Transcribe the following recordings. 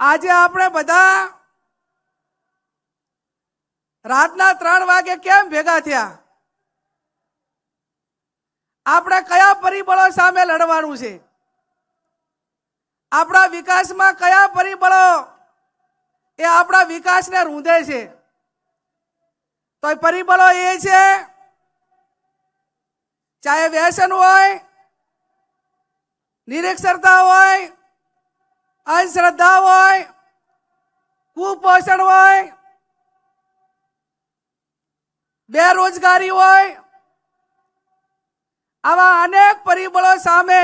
આજે આપણે બધા રાતના 3 વાગે કેમ ભેગા થયા? આપણે કયા પરિબળો સામે લડવાનું છે? આપણા વિકાસમાં કયા પરિબળો એ આપણા વિકાસને રૂંધે છે? તો એ પરિબળો એ છે, ચાહે વ્યસન હોય, નિરક્ષરતા હોય, અંધશ્રદ્ધા હોય, કુપોષણ હોય, બેરોજગારી હોય, આવા અનેક પરિબળો સામે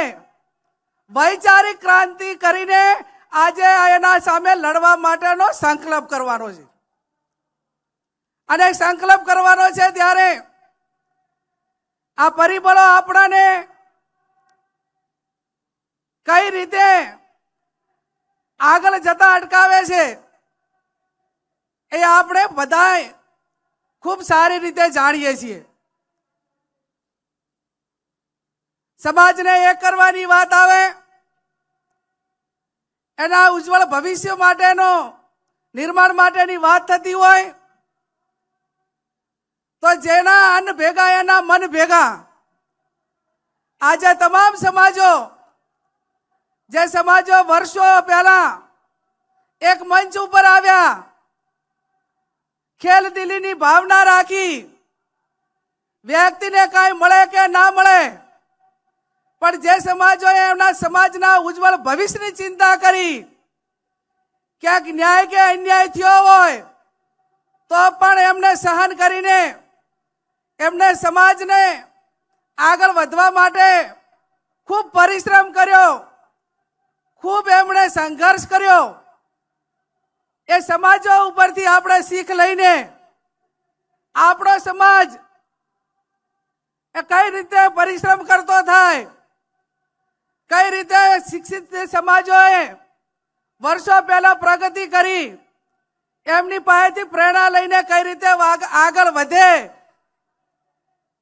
વૈચારિક ક્રાંતિ કરીને આજે એના સામે લડવા માટેનો સંકલ્પ કરવાનો છે. અને સંકલ્પ કરવાનો છે ત્યારે આ પરિબળો આપણાને કઈ રીતે આગળ જતા અટકાવે છે એ આપણે બધા ખૂબ સારી રીતે જાણીએ છીએ. સમાજને એક કરવાની વાત આવે, એના ઉજ્જવળ ભવિષ્ય માટેનો નિર્માણ માટેની વાત થતી હોય તો જેના અન્ન ભેગા એના મન ભેગા. આજે તમામ સમાજો, જે સમાજો વર્ષો પહેલા એક મંચ ઉપર આવ્યા, ખેલદિલીની ભાવના રાખી, વ્યક્તિને કાંઈ મળે કે ના મળે, પણ જે સમાજોએ એમના સમાજના ઉજ્જવળ ભવિષ્યની ચિંતા કરી, ક્યાંક ન્યાય કે અન્યાય થયો હોય તો પણ એમને સહન કરીને એમને સમાજને આગળ વધવા માટે ખૂબ પરિશ્રમ કર્યો, ખૂબ એમણે સંઘર્ષ કર્યો. એ સમાજો ઉપરથી આપણે શીખ લઈને આપણો સમાજ એ કઈ રીતે પરિશ્રમ કરતો થાય, કઈ રીતે શિક્ષિત સમાજોએ વર્ષો પહેલા પ્રગતિ કરી, એમની પાસેથી પ્રેરણા લઈને કઈ રીતે આગળ વધે,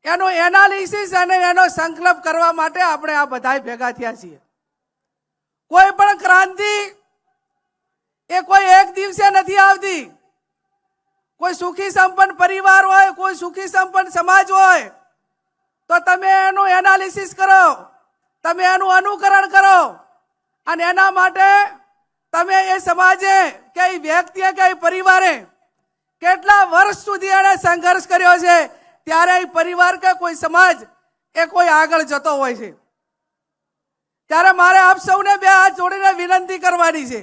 એનું એનાલિસિસ અને એનો સંકલ્પ કરવા માટે આપણે આ બધા ભેગા થયા છીએ. કોઈ પણ ક્રાંતિ એ કોઈ એક દિવસે નથી આવતી. કોઈ સુખી સંપન્ન પરિવાર હોય, કોઈ સુખી સંપન્ન સમાજ હોય તો તમે એનું એનાલિસિસ કરો, તમે એનું અનુકરણ કરો અને એના માટે તમે એ સમાજે કે એ વ્યક્તિએ કે એ પરિવારે કેટલા વર્ષ સુધી એને સંઘર્ષ કર્યો છે, ત્યારે એ પરિવાર કે કોઈ સમાજ એ કોઈ આગળ જતો હોય છે. ત્યારે મારે આપ સૌને બે હાથ જોડીને વિનંતી કરવાની છે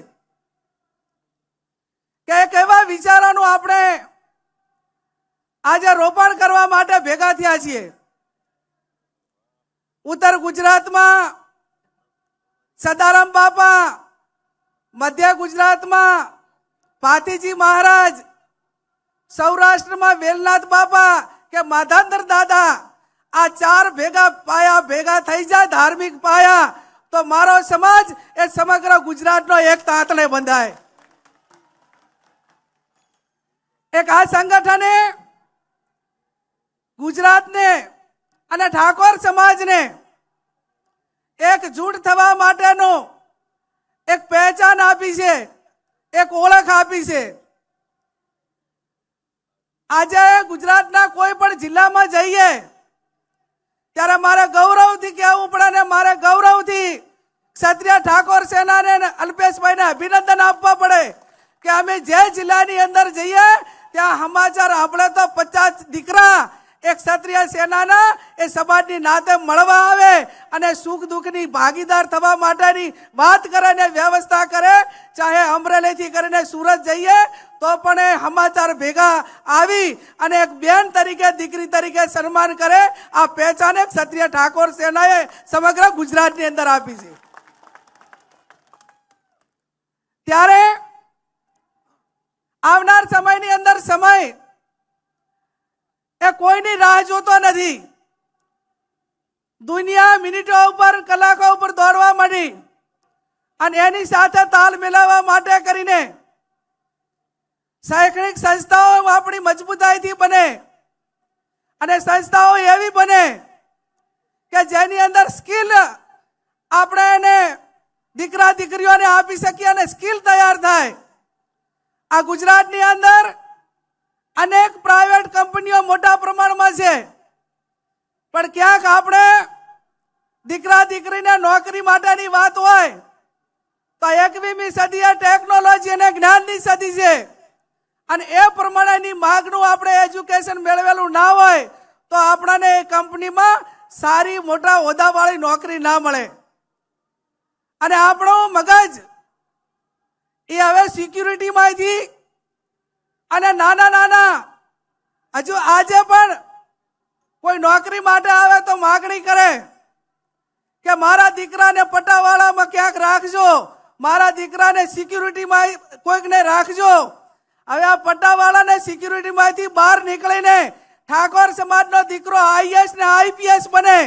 કે કેવા વિચારોનું આપણે આજે રોપણ કરવા માટે ભેગા થયા છીએ. ઉત્તર ગુજરાતમાં સદારામ બાપા, મધ્ય ગુજરાતમાં ભાતીજી મહારાજ, સૌરાષ્ટ્રમાં વેલનાથ બાપા કે માધાંદર દાદા, આ 4 ભેગા પાયા ભેગા થઈ જાય ધાર્મિક પાયા તો મારો સમાજ એ સમગ્ર ગુજરાતનો એક તાંતણે બંધાય. એક આ સંગઠને ગુજરાતને અને ઠાકોર સમાજને એક જૂથ થવા માટેનો એક પહેચાન આપી છે, એક ઓળખ આપી છે. આજે ગુજરાતના કોઈ પણ જિલ્લામાં જઈએ ત્યારે મારે ગૌરવથી કહેવું પડે ને મારે ગૌરવથી ક્ષત્રિય ઠાકોર સેનાને અલ્પેશભાઈને અભિનંદન આપવા પડે કે અમે જે જિલ્લાની અંદર જઈએ ત્યાં સમાચાર આપણે તો 50 દીકરા એક ક્ષત્રિય સેનાના એ સમાજની નાતે મળવા આવે અને સુખ દુઃખની ભાગીદાર થવા માટેની વાત કરે ને વ્યવસ્થા કરે. ચાહે અમરેલીથી કરીને સુરત જઈએ તો પણ એ સમાચાર ભેગા આવી અને એક બેન તરીકે, દીકરી તરીકે સન્માન કરે. આ પહેચાન ક્ષત્રિય ઠાકોર સેનાએ સમગ્ર ગુજરાતની અંદર આપી છે. ત્યારે આવનાર સમયની અંદર સમય એ કોઈની રાહ જોતો નથી. દુનિયા મિનિટો ઉપર, કલાકો ઉપર દોડવા માંડી અને એની સાથે તાલ મિલાવવા માટે કરીને શૈક્ષણિક સંસ્થાઓ આપણી મજબૂતાઈથી બને અને સંસ્થાઓ એવી બને કે જેની અંદર સ્કિલ આપણે એને દીકરા દીકરીઓને આપી શકીએ અને સ્કિલ તૈયાર થાય. આ ગુજરાતની અંદર અનેક પ્રાઇવેટ કંપનીઓ મોટા પ્રમાણમાં છે, પણ ક્યાંક આપણે દીકરા દીકરીને નોકરી માટેની વાત હોય તો 21મી સદી એ ટેકનોલોજી અને જ્ઞાનની સદી છે, અને એ પ્રમાણેની માંગનું આપણે એજ્યુકેશન મેળવેલું ના હોય તો આપણને એ કંપનીમાં સારી મોટા હોદ્દાવાળી નોકરી ના મળે. અને આપણું મગજ એ હવે સિક્યુરિટીમાંથી અને નાના નાના હજુ આજે પણ કોઈ નોકરી માટે આવે તો માગણી કરે કે મારા દીકરાને પટાવાળામાં ક્યાંક રાખજો, મારા દીકરાને સિક્યુરિટીમાં કોઈકને રાખજો. હવે આ પટ્ટાવાળાને સિક્યુરિટીમાંથી બહાર નીકળીને ઠાકોર સમાજનો દીકરો આઈએસ ને આઈપીએસ બને,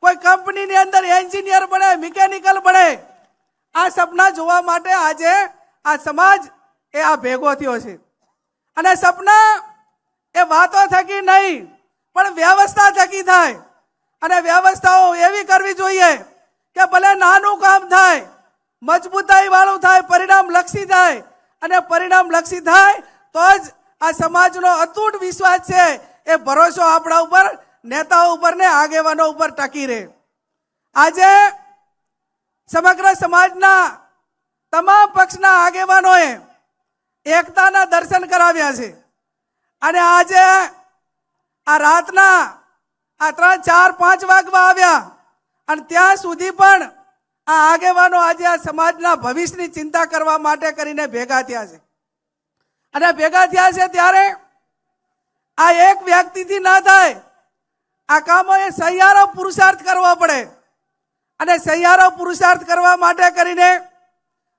કોઈ કંપનીની અંદર એન્જિનિયર બને, મિકેનિકલ બને, આ સપના જોવા માટે આજે આ સમાજ એ આ ભેગો થયો છે. અને સપના એ વાતો થકી નહીં પણ વ્યવસ્થા થકી થાય. અને વ્યવસ્થાઓ એવી કરવી જોઈએ કે ભલે નાનું કામ થાય, મજબૂતાઈ વાળું થાય, પરિણામ લક્ષી થાય. અને પરિણામ લક્ષી થાય તો જ આ સમાજનો અતૂટ વિશ્વાસ છે, એ ભરોસો આપણા ઉપર, નેતાઓ ઉપર ને આગેવાનો ઉપર ટકી રહે. આજે સમગ્ર સમાજના તમામ પક્ષના આગેવાનોએ એકતાના દર્શન કરાવ્યા છે. અને આજે આ રાતના આ 3, 4, 5 વાગવા આવ્યા અને ત્યાં સુધી પણ આ આગેવાનો આજે આ સમાજના ભવિષ્યની ચિંતા કરવા માટે કરીને ભેગા થયા છે. અને ભેગા થયા છે ત્યારે આ એક વ્યક્તિથી ના થાય. આ કામો એ સહિયારો પુરુષાર્થ કરવો પડે. અને સહિયારો પુરુષાર્થ કરવા માટે કરીને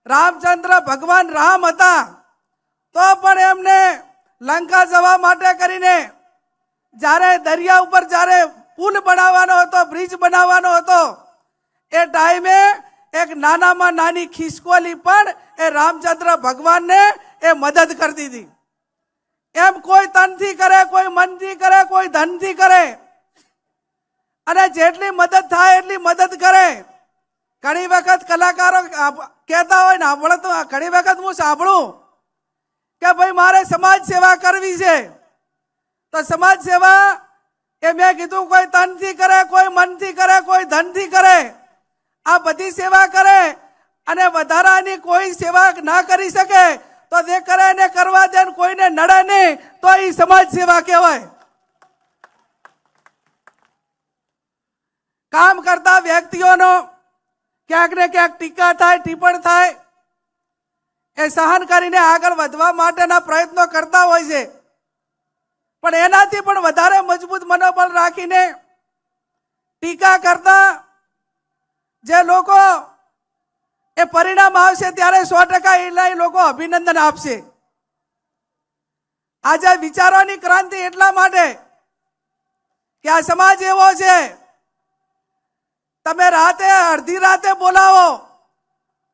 રામચંદ્ર ભગવાન રામ હતા તો પણ એમને લંકા જવા માટે કરીને જ્યારે દરિયા ઉપર જ્યારે પુલ બનાવવાનો હતો, બ્રિજ બનાવવાનો હતો, એ ટાઈમે એક નાનામાં નાની ખિસકોલી પણ એ રામચંદ્ર ભગવાનને એ મદદ કરતી હતી. એમ કોઈ તનથી કરે, કોઈ મનથી કરે, કોઈ ધનથી કરે, અને જેટલી મદદ થાય એટલી મદદ કરે. ઘણી વખત કલાકારો કહેતા હોય ને, ઘણી વખત હું સાંભળું કે ભાઈ મારે સમાજ સેવા કરવી છે, તો સમાજ સેવા એ મેં કીધું કોઈ તનથી કરે, કોઈ મનથી કરે, કોઈ ધનથી કરે, આ બધી સેવા કરે અને વધારાની કોઈ સેવા ના કરી શકે તો તે કરે ને કરવા દે, કોઈને નડે નહીં તો એ સમાજ સેવા કહેવાય. કામ કરતા વ્યક્તિઓનો ક્યાંક ને ક્યાંક ટીકા થાય, ટિપ્પણ થાય, એ સહન કરીને આગળ વધવા માટેના પ્રયત્નો કરતા હોય છે. પણ એનાથી પણ વધારે મજબૂત મનોબળ રાખીને ટીકા કરતા જે લોકો એ પરિણામ આવશે ત્યારે 100% એ લોકો અભિનંદન આપશે. આજે વિચારોની ક્રાંતિ એટલા માટે કે આ સમાજ એવો છે, તમે રાતે અડધી રાતે બોલાવો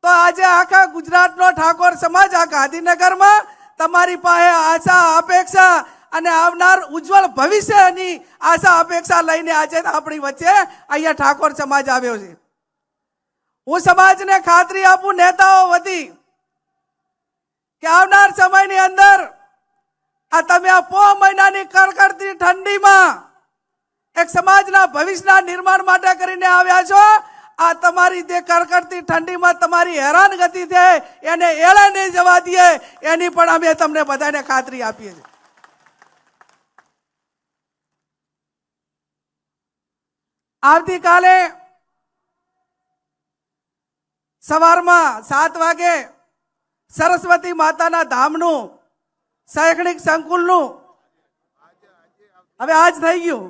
તો આજે આખા ગુજરાતનો ઠાકોર સમાજ આ ગાંધીનગરમાં તમારી પાસે આશા, અપેક્ષા અને આવનાર ઉજ્જવળ ભવિષ્યની આશા અપેક્ષા લઈને આજે આપણી વચ્ચે અહીંયા ઠાકોર સમાજ આવ્યો છે. હું સમાજને ખાતરી આપું, નેતાઓ વતી, કે આવનાર સમયની અંદર આ તમે આ 4 મહિનાની કડકડતી ઠંડીમાં એક સમાજના ભવિષ્યના નિર્માણ માટે કરીને આવ્યા છો. આ તમારી તે કડકડતી ઠંડીમાં તમારી હેરાનગતિ છે એને એળે નહીં જવા દઈએ, એની પણ અમે તમને બધાને ખાતરી આપીએ છીએ. આવતીકાલે સવારમાં 7 વાગે સરસ્વતી માતાના ધામનું શૈક્ષણિક સંકુલનું, હવે આજ થઈ ગયું,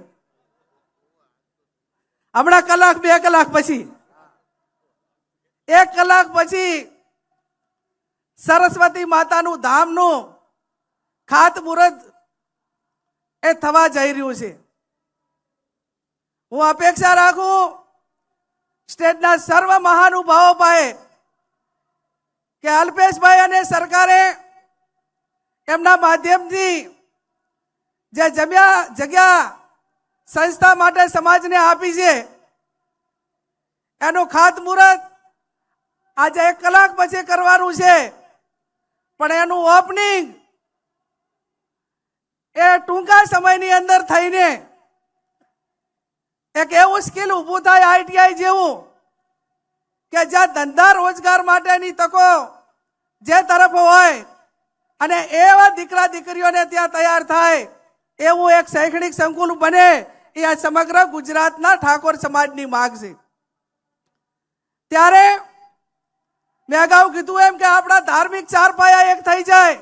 હમણાં કલાક 2 કલાક પછી 1 કલાક પછી સરસ્વતી માતાનું ધામનું ખાતમુહૂર્ત એ થવા જઈ રહ્યું છે. હું અપેક્ષા રાખું સ્ટેટના સર્વ મહાનુભાવો પાસે કે અલ્પેશભાઈ અને સરકારે એમના માધ્યમથી જે જગ્યા સંસ્થા માટે સમાજને આપી છે એનું ખાતમુહૂર્ત આજે 1 કલાક પછી કરવાનું છે, પણ એનું ઓપનિંગ એ ટૂંકા સમયની અંદર થઈને એક એવું સ્કિલ ઊભું થાય આઈટીઆઈ જેવું કે જ્યાં ધંધા રોજગાર માટેની તકો જે તરફ હોય અને એવા દીકરા દીકરીઓને ત્યાં તૈયાર થાય એવું એક શૈક્ષણિક સંકુલ બને એ આ સમગ્ર ગુજરાતના ઠાકોર સમાજની માંગ છે. ત્યારે મેં અગાઉ કીધું એમ કે આપણા ધાર્મિક ચાર પાયા એક થઈ જાય,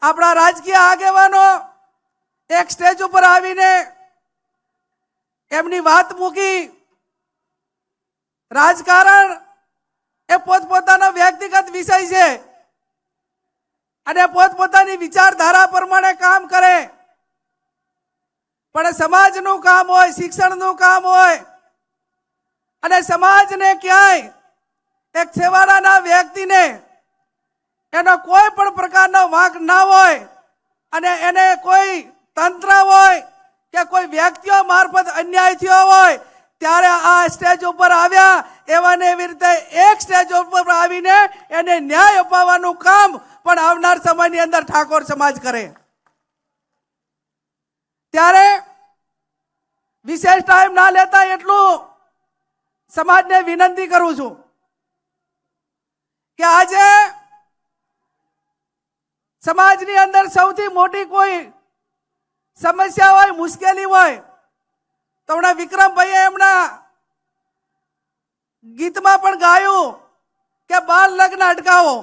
આપણા રાજકીય આગેવાનો એક સ્ટેજ ઉપર આવીને એમની વાત મૂકી. રાજકારણ એ પોતપોતાનો વ્યક્તિગત વિષય છે અને પોતપોતાની વિચારધારા પ્રમાણે કામ કરે, પણ સમાજનું કામ હોય, શિક્ષણનું કામ હોય અને સમાજને ક્યાંય એક છેવાડાના વ્યક્તિને એનો કોઈ પણ પ્રકારનો વાંક ના હોય અને એને કોઈ તંત્ર હોય કે કોઈ વ્યક્તિઓ મારફત અન્યાય થયો હોય ત્યારે આ સ્ટેજ ઉપર આવ્યા એવાને એવી રીતે એક સ્ટેજ ઉપર આવીને એને ન્યાય અપાવવાનું કામ પણ આવનાર સમયની અંદર ઠાકોર સમાજ કરે. ત્યારે વિશેષ ટાઈમ ના લેતા એટલું સમાજને વિનંતી કરું છું કે આજે સમાજની અંદર સૌથી મોટી કોઈ સમસ્યા હોય, મુશ્કેલી હોય તો હમણાં વિક્રમભાઈએ એમના ગીતમાં પણ ગાયું કે બાળ લગ્ન અટકાવો,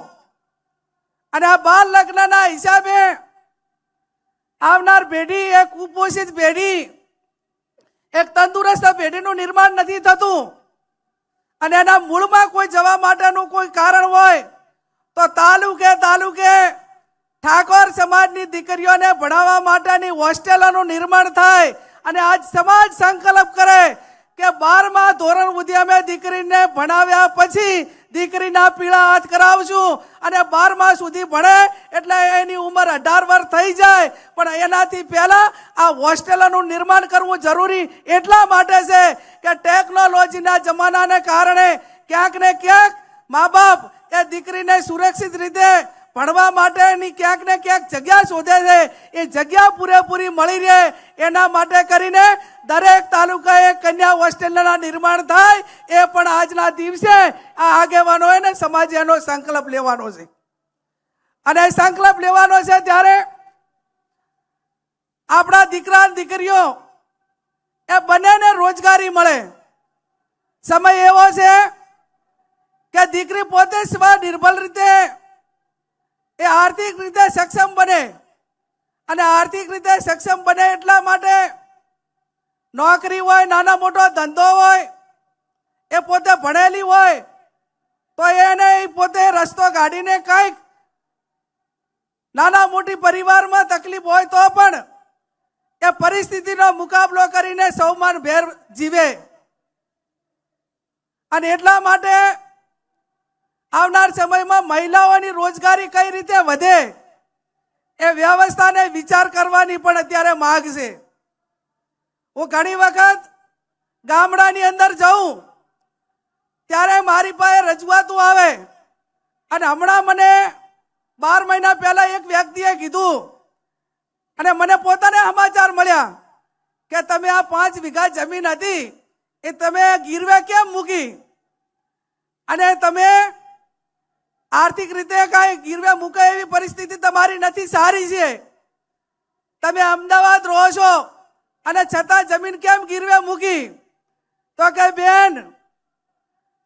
અને આ બાળ લગ્નના હિસાબે આવનાર પેઢી એક કુપોષિત પેઢી, એક તંદુરસ્ત પેઢીનું નિર્માણ નથી થતું અને એના મૂળમાં કોઈ જવા માટેનું કોઈ કારણ હોય તો તાલુકે ઠાકોર સમાજની દીકરીઓને ભણાવવા માટેની હોસ્ટેલોનું નિર્માણ થાય અને આજ સમાજ સંકલ્પ કરે કે 12મા ધોરણ સુધી અમે દીકરીને ભણાવ્યા પછી દીકરીના પીળા હાથ કરાવશું અને 12મા સુધી ભણે એટલે એની ઉંમર 18 વર્ષ થઈ જાય, પણ એનાથી પહેલા આ હોસ્ટેલોનું નિર્માણ કરવું જરૂરી એટલા માટે છે કે ટેકનોલોજીના જમાનાને કારણે ક્યાંક ને ક્યાંક મા બાપ એ દીકરીને સુરક્ષિત રીતે ભણવા માટેની ક્યાંક ને ક્યાંક જગ્યા શોધે છે. એ જગ્યા પૂરેપૂરી મળી રહે એના માટે કરીને દરેક તાલુકાએ કન્યા હોસ્ટેલના નિર્માણ થાય એ પણ આજના દિવસે આ આગેવાનોએ ને સમાજે એનો સંકલ્પ લેવાનો છે. અને સંકલ્પ લેવાનો છે ત્યારે આપણા દીકરા દીકરીઓ એ બંનેને રોજગારી મળે. સમય એવો છે કે દીકરી પોતે સ્વનિર્ભર રીતે એ આર્થિક રીતે સક્ષમ બને અને આર્થિક રીતે સક્ષમ બને એટલા માટે નોકરી હોય, નાના મોટો ધંધો હોય, એ પોતે ભણેલી હોય તો એને પોતે રસ્તો કાઢીને કંઈક નાના મોટી પરિવારમાં તકલીફ હોય તો પણ એ પરિસ્થિતિનો મુકાબલો કરીને સૌમાનભેર જીવે. અને એટલા માટે આવનાર સમયમાં મહિલાઓની રોજગારી કઈ રીતે વધે એ વ્યવસ્થાને વિચાર કરવાની પણ અત્યારે માંગ છે. હું ઘણી વખત ગામડાની અંદર જાઉં ત્યારે મારી પાસે રજૂઆતો આવે અને હમણાં મને 12 મહિના પહેલા એક વ્યક્તિએ કીધું અને મને પોતાને સમાચાર મળ્યા કે તમે આ 5 વીઘા જમીન હતી એ તમે ગીરવે કેમ મૂકી અને તમે આર્થિક રીતે કાંઈ ગીરવે મૂકે એવી પરિસ્થિતિ તમારી નથી સારી છે, તમે અમદાવાદ રહો છો અને છતાં જમીન કેમ ગીરવે મૂકી? તો કે બેન,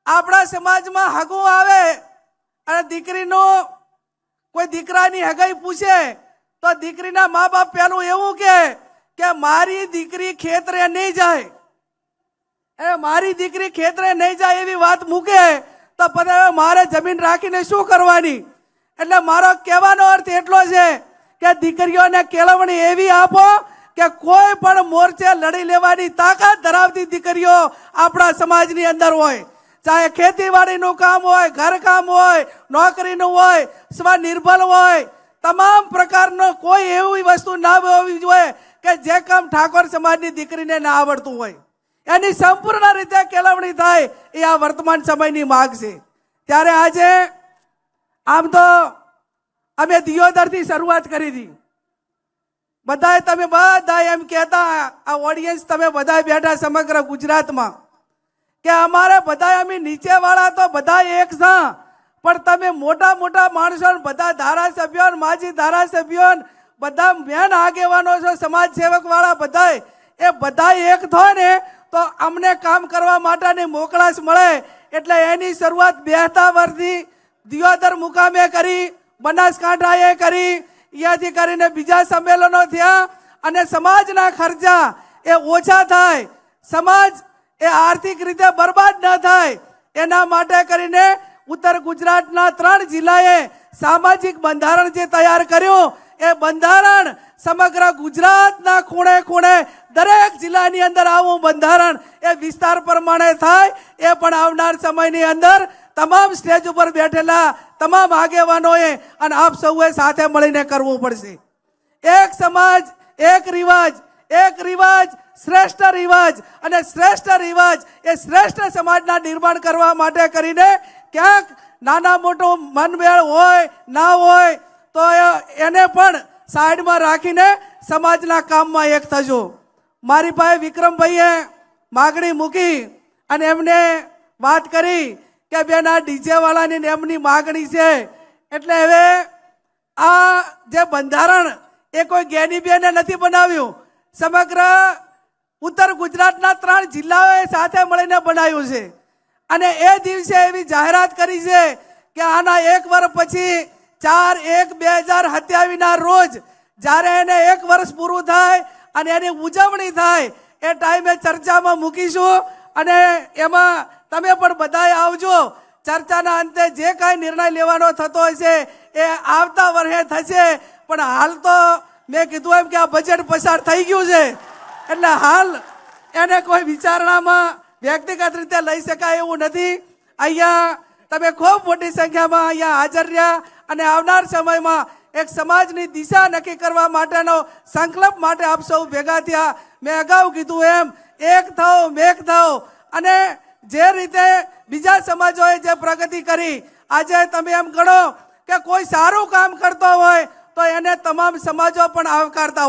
આપણા સમાજમાં હગું આવે અને દીકરીનું કોઈ દીકરાની હગાઈ પૂછે તો દીકરીના મા બાપ પહેલું એવું કે મારી દીકરી ખેતરે નહીં જાય, મારી દીકરી ખેતરે નહીં જાય એવી વાત મૂકે તો પછી મારે જમીન રાખીને શું કરવાની? એટલે મારો કહેવાનો અર્થ એટલો છે કે દીકરીઓને કેળવણી એવી આપો કે કોઈ પણ મોરચે લડી લેવાની તાકાત ધરાવતી દીકરીઓ આપણા સમાજની અંદર હોય. ચાહે ખેતીવાડીનું કામ હોય, ઘરકામ હોય, નોકરીનું હોય, સ્વનિર્ભર હોય, તમામ પ્રકારનો કોઈ એવી વસ્તુ ના હોવી જોઈએ કે જે કામ ઠાકોર સમાજની દીકરીને ના આવડતું હોય. એની સંપૂર્ણ રીતે કેળવણી થાય એ આ વર્તમાન સમયની માંગ છે. ત્યારે આજે આમ તો અમે દિયોદરથી શરૂઆત કરી હતી. બધાએ તમે બધા એમ કહેતા, આ ઓડિયન્સ તમે બધા બેઠા સમગ્ર ગુજરાતમાં, કે અમારે બધા અમે નીચેવાળા તો બધા એક છે, પણ તમે મોટા મોટા માણસો, બધા ધારાસભ્યો, માજી ધારાસભ્યો, બધા મેન આગેવાનો છો, સમાજ સેવક વાળા બધા, એ બધા એક થાય ને તો અમને કામ કરવા માટેની મોકળાશ મળે. એટલે એની શરૂઆત 72 વર્ષથી દિયોદર મુકામે કરી, બનાસકાંઠાએ કરી, અહીંયાથી કરીને બીજા સંમેલનો થયા. અને સમાજના ખર્ચા એ ઓછા થાય, સમાજ એ આર્થિક રીતે બરબાદ ન થાય, એના માટે કરીને ઉત્તર ગુજરાતના 3 જિલ્લાએ સામાજિક બંધારણ જે તૈયાર કર્યું, એ બંધારણ સમગ્ર ગુજરાતના ખૂણે ખૂણે દરેક જિલ્લાની અંદર આવું બંધારણ એ વિસ્તાર પ્રમાણે થાય. એ પણ આવનાર સમયની અંદર તમામ સ્ટેજ ઉપર બેઠેલા તમામ આગેવાનોએ અને આપ સૌએ સાથે મળીને કરવું પડશે. એક સમાજ એક રિવાજ, એક રિવાજ શ્રેષ્ઠ રિવાજ, અને શ્રેષ્ઠ રિવાજ એ શ્રેષ્ઠ સમાજના નિર્માણ કરવા માટે કરીને ક્યાંક નાના મોટું મનમેળ હોય ના હોય તો એને પણ સાઈડમાં રાખીને સમાજના કામમાં એક થજો. મારી પાસે વિક્રમભાઈએ માગણી મૂકી અને એમને વાત કરી કે બેન આ ડીજે વાળાની એમની માગણી છે, એટલે હવે આ જે બંધારણ એ કોઈ જ્ઞાની બેને નથી બનાવ્યું, સમગ્ર ઉત્તર ગુજરાતના 3 જિલ્લાઓએ સાથે મળીને બનાવ્યું છે. અને એ દિવસે એવી જાહેરાત કરી છે કે આના 1 વર્ષ પછી 4/1/2027 રોજ જ્યારે એને 1 વર્ષ પૂરું થાય અને એની ઉજવણી થાય એ ટાઈમે ચર્ચામાં મૂકીશું. અને એમાં તમે પણ બધાએ આવજો. ચર્ચાના અંતે જે કાંઈ નિર્ણય લેવાનો થતો હશે એ આવતા વર્ષે થશે. પણ હાલ તો મેં કીધું એમ કે આ બજેટ પસાર થઈ ગયું છે, એટલે હાલ એને કોઈ વિચારણામાં વ્યક્તિગત રીતે લઈ શકાય એવું નથી. અહીંયા તમે ખૂબ મોટી સંખ્યામાં અહીંયા હાજર રહ્યા અને આવનાર સમયમાં એક સમાજની દિશા નક્કી કરવા માટેનો સંકલ્પ માટે આપ સૌ ભેગા થયા. મેં અગાઉ કીધું એમ એક થાઓ મેક થાઓ. અને જે રીતે બીજા સમાજોએ જે પ્રગતિ કરી, આજે તમે એમ ગણો કે કોઈ સારું કામ કરતો હોય તો એને તમામ સમાજો પણ આવકારતા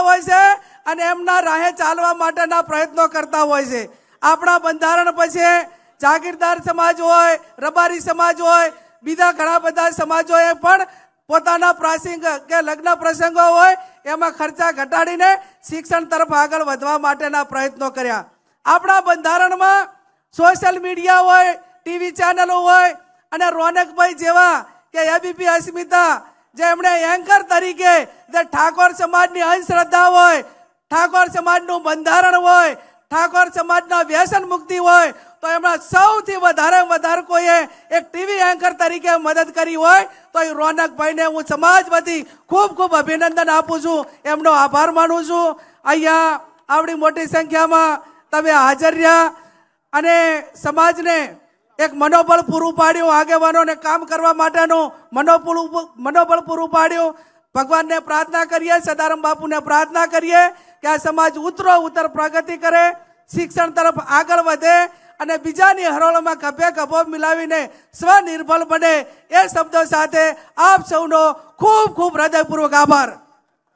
હોય છે, અને એમના રાહે ચાલવા માટેના પ્રયત્નો કરતા હોય છે. આપણા બંધારણ પછી જાગીરદાર સમાજ હોય, રબારી સમાજ હોય, બીજા ઘણા બધા સમાજોએ પણ પોતાના પ્રાસંગ કે લગ્ન પ્રસંગો હોય એમાં ખર્ચા ઘટાડીને શિક્ષણ તરફ આગળ વધવા માટેના પ્રયત્નો કર્યા. આપણા બંધારણમાં સોશિયલ મીડિયા હોય, ટીવી ચેનલો હોય, અને રોનકભાઈ જેવા કે એબીપી અસ્મિતા જેમણે એન્કર તરીકે જે ઠાકોર સમાજની અંધશ્રદ્ધા હોય, ઠાકોર સમાજનું બંધારણ હોય, ઠાકોર સમાજના વ્યસન મુક્તિ હોય, તો એમના સૌથી વધારે કોઈએ એક ટીવી એન્કર તરીકે મદદ કરી હોય તો એ રોનકભાઈને હું સમાજ વતી ખૂબ ખૂબ અભિનંદન આપું છું, એમનો આભાર માનું છું. અહીંયા આવડી મોટી સંખ્યામાં તમે હાજર રહ્યા અને સમાજને એક મનોબળ પૂરું પાડ્યું, આગેવાનોને કામ કરવા માટેનું મનોબળ પૂરું પાડ્યું. ભગવાનને પ્રાર્થના કરીએ, સદારામ બાપુને પ્રાર્થના કરીએ કે આ સમાજ ઉત્તર પ્રગતિ કરે, શિક્ષણ તરફ આગળ વધે અને બીજાની હરોળમાં ખભે ખભો મિલાવીને સ્વનિર્ભર બને. એ શબ્દો સાથે આપ સૌનો ખૂબ ખૂબ હૃદયપૂર્વક આભાર.